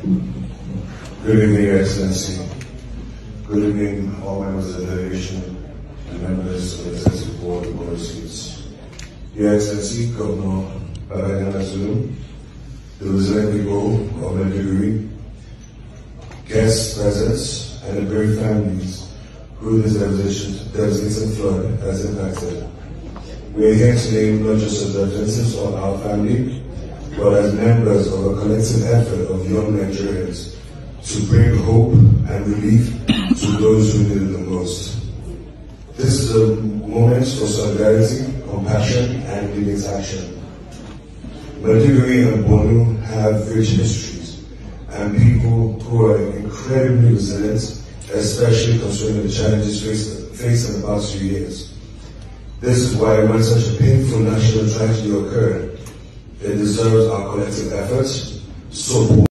Good evening, Your Excellency. Good evening, all members of the delegation and members of the Executive Board of Board Seats. Your Excellency, Governor Babangida Zulum, the resident people of Maiduguri, guests, present, and the brave families who this devastating flood has impacted. We are here today not just as representatives of our family, but as members of a collective effort of young Nigerians to bring hope and relief to those who need it the most. This is a moment for solidarity, compassion, and immediate action. Maiduguri and Borno have rich histories and people who are incredibly resilient, especially considering the challenges faced in the past few years. This is why when such a painful national tragedy occurred, it deserves our collective efforts, support,